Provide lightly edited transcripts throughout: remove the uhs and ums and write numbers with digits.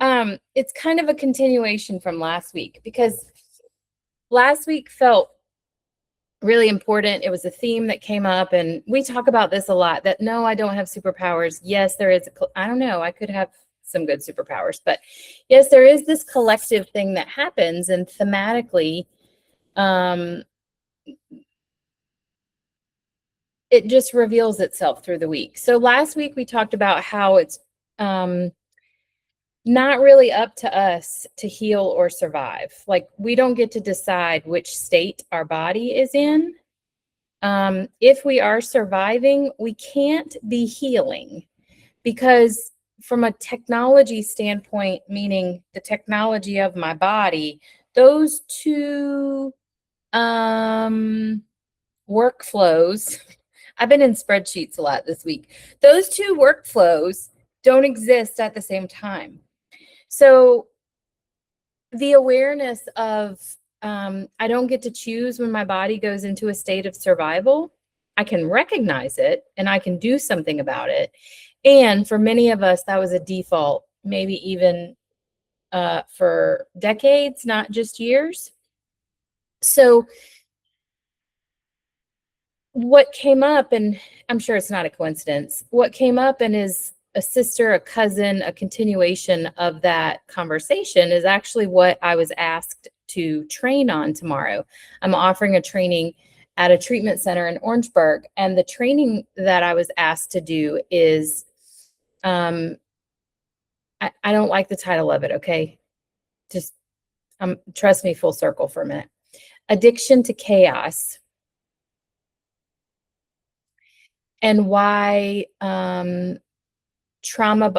It's kind of a continuation from last week, because last week felt really important. It was a theme that came up, and we talk about this a lot, that no, I don't have superpowers. Yes, there is. I don't know. I could have some good superpowers, but yes, there is this collective thing that happens, and thematically, it just reveals itself through the week. So last week we talked about how it's not really up to us to heal or survive. Like, we don't get to decide which state our body is in. If we are surviving, we can't be healing, because from a technology standpoint, meaning the technology of my body, those two workflows, I've been in spreadsheets a lot this week. Those two workflows don't exist at the same time. So the awareness of I don't get to choose when my body goes into a state of survival. I can recognize it and I can do something about it. And for many of us, that was a default, maybe even for decades, not just years. So what came up, and I'm sure it's not a coincidence, what came up and is a sister, a cousin, a continuation of that conversation is actually what I was asked to train on tomorrow. I'm offering a training at a treatment center in Orangeburg, and the training that I was asked to do is, I don't like the title of it, okay? Just trust me, full circle for a minute. Addiction to chaos, and why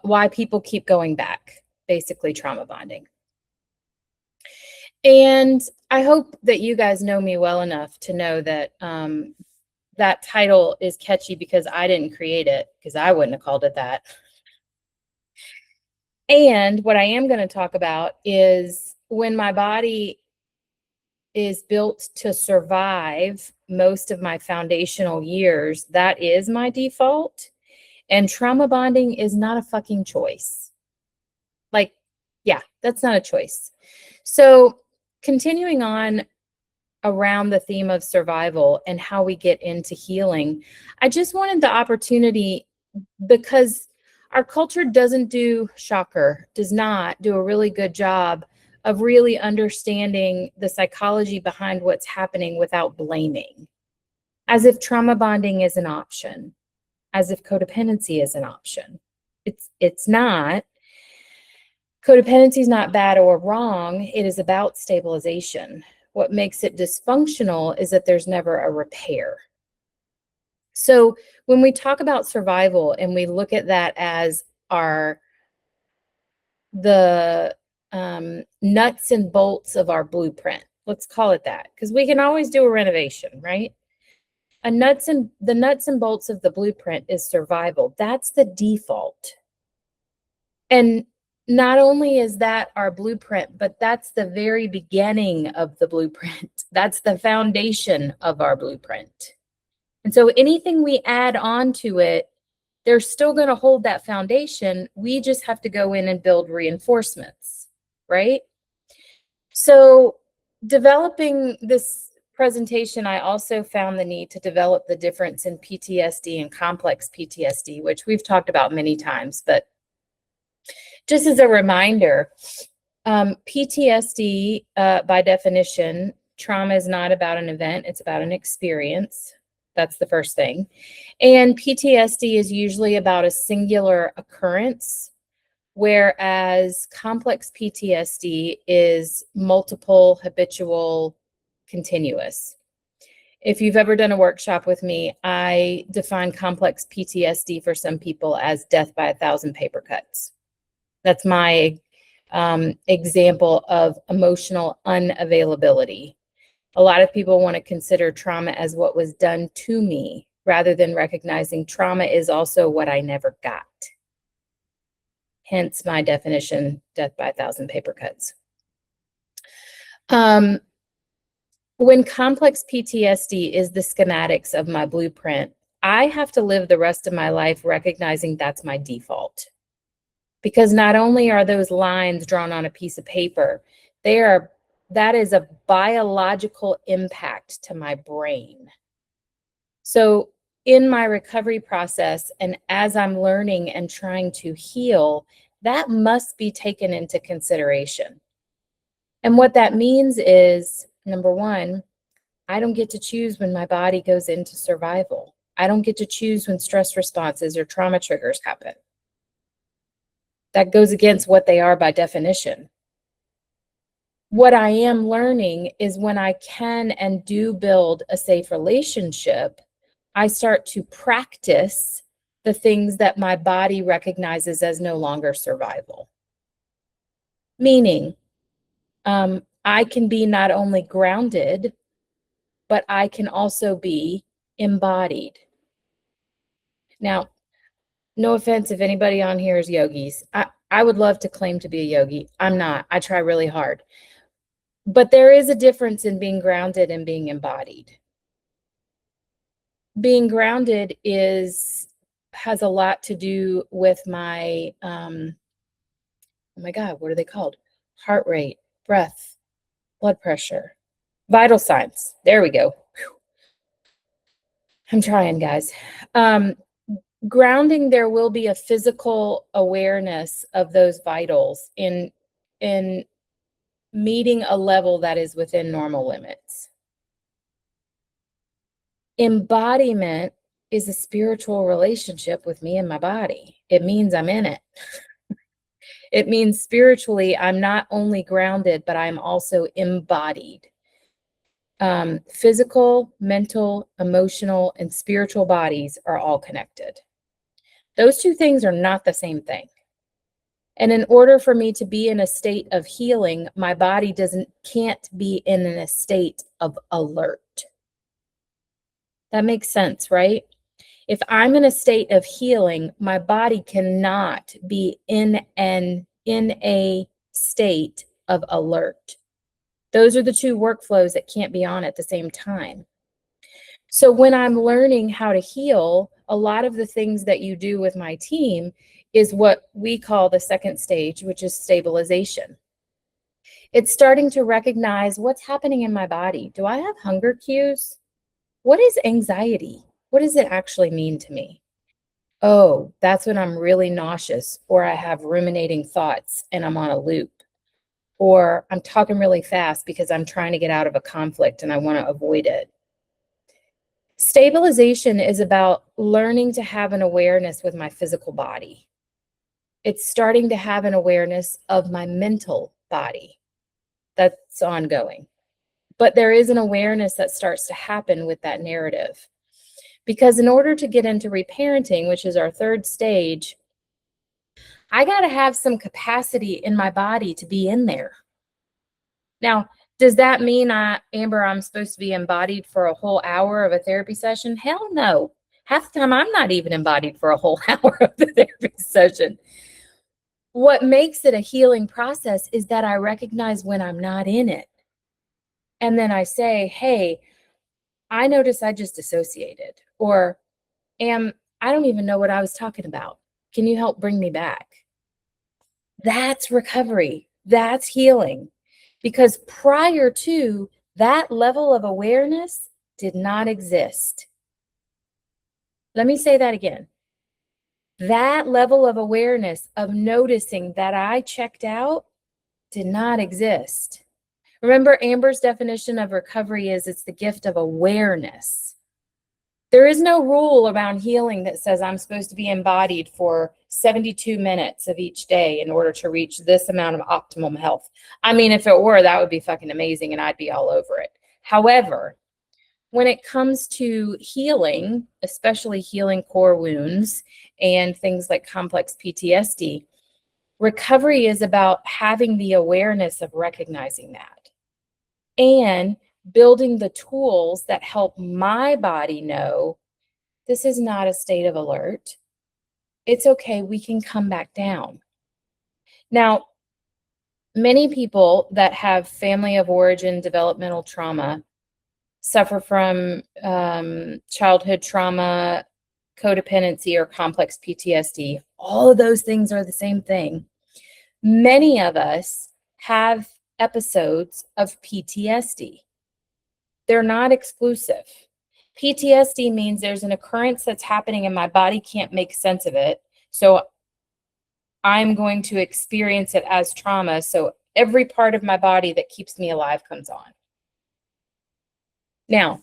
why people keep going back, basically trauma bonding. And I hope that you guys know me well enough to know that that title is catchy because I didn't create it, because I wouldn't have called it that. And what I am going to talk about is when my body is built to survive most of my foundational years, that is my default. And trauma bonding is not a fucking choice. Like, yeah, that's not a choice. So continuing on around the theme of survival and how we get into healing, I just wanted the opportunity, because our culture does not do a really good job of really understanding the psychology behind what's happening without blaming, as if trauma bonding is an option, as if codependency is an option. It's not. Codependency is not bad or wrong. It is about stabilization. What makes it dysfunctional is that there's never a repair. So when we talk about survival and we look at that as the nuts and bolts of our blueprint, let's call it that, because we can always do a renovation, right? The nuts and bolts of the blueprint is survival. That's the default. And not only is that our blueprint, but that's the very beginning of the blueprint. That's the foundation of our blueprint. And so anything we add on to it, they're still going to hold that foundation. We just have to go in and build reinforcements, right? So developing this presentation, I also found the need to develop the difference in PTSD and complex PTSD, which we've talked about many times, but just as a reminder, PTSD, by definition, trauma is not about an event, it's about an experience. That's the first thing. And PTSD is usually about a singular occurrence, whereas complex PTSD is multiple, habitual, continuous. If you've ever done a workshop with me, I define complex PTSD for some people as death by 1,000 paper cuts. That's my example of emotional unavailability. A lot of people want to consider trauma as what was done to me, rather than recognizing trauma is also what I never got. Hence my definition, death by 1,000 paper cuts. When complex PTSD is the schematics of my blueprint, I have to live the rest of my life recognizing that's my default. Because not only are those lines drawn on a piece of paper, that is a biological impact to my brain. So in my recovery process, and as I'm learning and trying to heal, that must be taken into consideration. And what that means is, number one, I don't get to choose when my body goes into survival. I don't get to choose when stress responses or trauma triggers happen. That goes against what they are by definition. What I am learning is when I can and do build a safe relationship, I start to practice the things that my body recognizes as no longer survival. Meaning, I can be not only grounded, but I can also be embodied. Now, no offense if anybody on here is yogis. I would love to claim to be a yogi. I'm not. I try really hard. But there is a difference in being grounded and being embodied. Being grounded has a lot to do with my, oh my God, what are they called? Heart rate, breath, blood pressure, vital signs. There we go. I'm trying, guys. Grounding, there will be a physical awareness of those vitals in meeting a level that is within normal limits. Embodiment is a spiritual relationship with me and my body. It means I'm in it. It means spiritually, I'm not only grounded, but I'm also embodied. Physical, mental, emotional, and spiritual bodies are all connected. Those two things are not the same thing. And in order for me to be in a state of healing, my body can't be in a state of alert. That makes sense, right? If I'm in a state of healing, my body cannot be in a state of alert. Those are the two workflows that can't be on at the same time. So when I'm learning how to heal, a lot of the things that you do with my team is what we call the second stage, which is stabilization. It's starting to recognize what's happening in my body. Do I have hunger cues? What is anxiety? What does it actually mean to me? Oh, that's when I'm really nauseous, or I have ruminating thoughts and I'm on a loop, or I'm talking really fast because I'm trying to get out of a conflict and I want to avoid it. Stabilization is about learning to have an awareness with my physical body. It's starting to have an awareness of my mental body. That's ongoing. But there is an awareness that starts to happen with that narrative. Because in order to get into reparenting, which is our third stage, I got to have some capacity in my body to be in there. Now, does that mean Amber, I'm supposed to be embodied for a whole hour of a therapy session? Hell no. Half the time I'm not even embodied for a whole hour of the therapy session. What makes it a healing process is that I recognize when I'm not in it. And then I say, hey, I notice I just dissociated, or I don't even know what I was talking about. Can you help bring me back? That's recovery. That's healing. Because prior to that level of awareness did not exist. Let me say that again. That level of awareness of noticing that I checked out did not exist. Remember, Amber's definition of recovery is it's the gift of awareness. There is no rule around healing that says I'm supposed to be embodied for 72 minutes of each day in order to reach this amount of optimum health. I mean, if it were, that would be fucking amazing and I'd be all over it. However, when it comes to healing, especially healing core wounds and things like complex PTSD, recovery is about having the awareness of recognizing that and building the tools that help my body know this is not a state of alert. It's okay. We can come back down. Now, many people that have family of origin developmental trauma suffer from childhood trauma, codependency or complex PTSD, all of those things are the same thing. Many of us have episodes of PTSD. They're not exclusive. PTSD means there's an occurrence that's happening and my body can't make sense of it. So I'm going to experience it as trauma. So every part of my body that keeps me alive comes on. Now,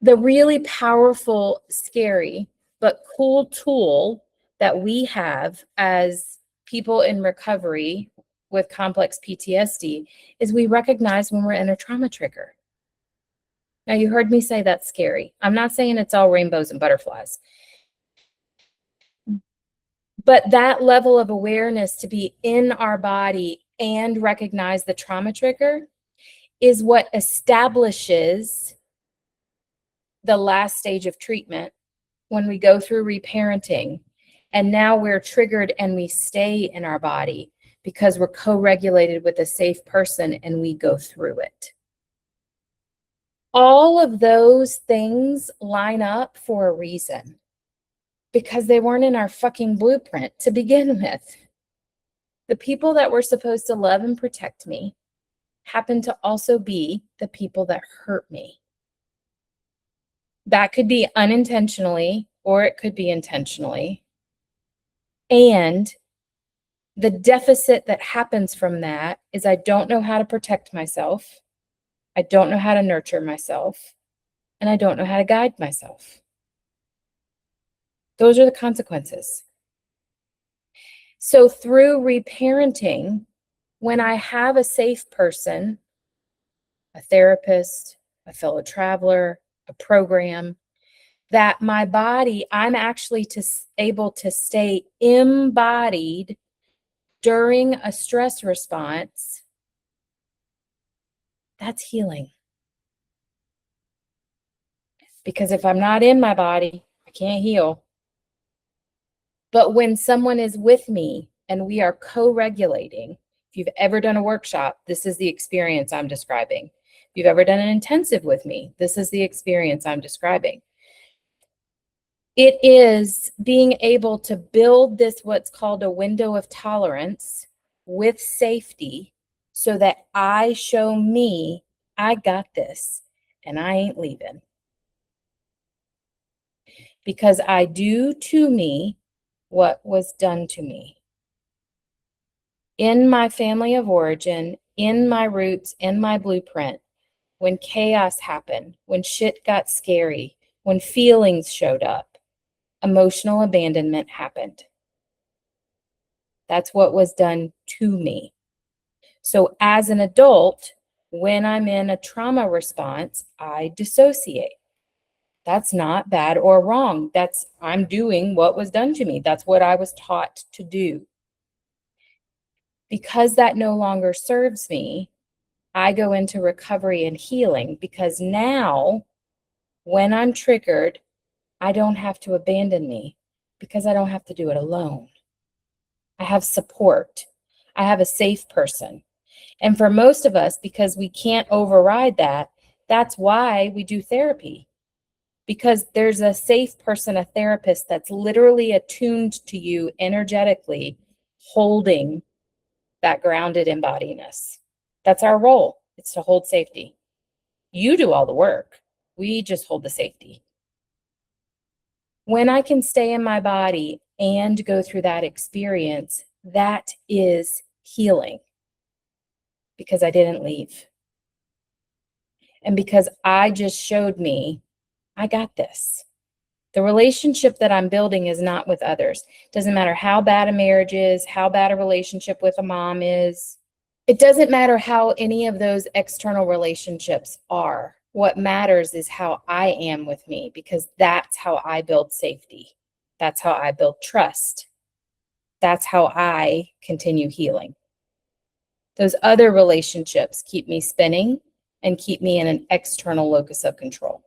the really powerful, scary, but cool tool that we have as people in recovery with complex PTSD is we recognize when we're in a trauma trigger. Now, you heard me say that's scary. I'm not saying it's all rainbows and butterflies. But that level of awareness to be in our body and recognize the trauma trigger is what establishes the last stage of treatment when we go through reparenting. And now we're triggered and we stay in our body because we're co-regulated with a safe person and we go through it. All of those things line up for a reason because they weren't in our fucking blueprint to begin with. The people that were supposed to love and protect me happen to also be the people that hurt me. That could be unintentionally or it could be intentionally. And the deficit that happens from that is I don't know how to protect myself. I don't know how to nurture myself. And I don't know how to guide myself. Those are the consequences. So through reparenting, when I have a safe person, a therapist, a fellow traveler, a program, that my body, I'm actually able to stay embodied during a stress response, that's healing. Because if I'm not in my body, I can't heal. But when someone is with me and we are co-regulating, if you've ever done a workshop, this is the experience I'm describing. If you've ever done an intensive with me, this is the experience I'm describing. It is being able to build this, what's called a window of tolerance with safety, so that I show me I got this and I ain't leaving. Because I do to me what was done to me. In my family of origin, in my roots, in my blueprint, when chaos happened, when shit got scary, when feelings showed up, emotional abandonment happened. That's what was done to me. So as an adult, when I'm in a trauma response, I dissociate. That's not bad or wrong. I'm doing what was done to me. That's what I was taught to do. Because that no longer serves me, I go into recovery and healing, because now when I'm triggered, I don't have to abandon me because I don't have to do it alone. I have support. I have a safe person. And for most of us, because we can't override that, that's why we do therapy. Because there's a safe person, a therapist that's literally attuned to you energetically, holding that grounded embodiness. That's our role. It's to hold safety. You do all the work. We just hold the safety. When I can stay in my body and go through that experience, that is healing. Because I didn't leave. And because I just showed me, I got this. The relationship that I'm building is not with others. Doesn't matter how bad a marriage is, how bad a relationship with a mom is. It doesn't matter how any of those external relationships are. What matters is how I am with me, because that's how I build safety. That's how I build trust. That's how I continue healing. Those other relationships keep me spinning and keep me in an external locus of control.